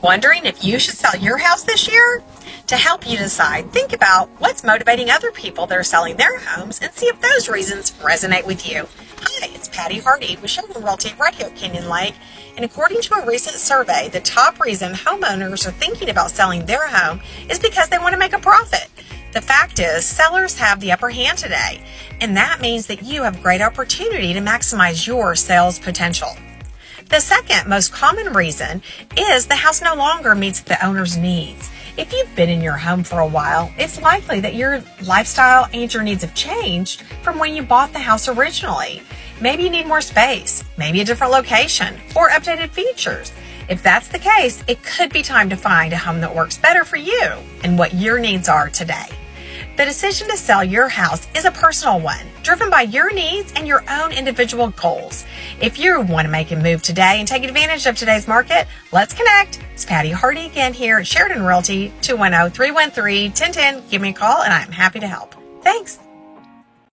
Wondering if you should sell your house this year? To help you decide, think about what's motivating other people that are selling their homes and see if those reasons resonate with you. Hi, it's Patty Hardy with Sheridan Realty right here at Canyon Lake. And according to a recent survey, the top reason homeowners are thinking about selling their home is because they want to make a profit. The fact is, sellers have the upper hand today, and that means that you have great opportunity to maximize your sales potential. The second most common reason is the house no longer meets the owner's needs. If you've been in your home for a while, it's likely that your lifestyle and your needs have changed from when you bought the house originally. Maybe you need more space, maybe a different location, or updated features. If that's the case, it could be time to find a home that works better for you and what your needs are today. The decision to sell your house is a personal one, driven by your needs and your own individual goals. If you want to make a move today and take advantage of today's market, let's connect. It's Patty Hardy again here at Sheridan Realty, 210-313-1010. Give me a call and I'm happy to help. Thanks.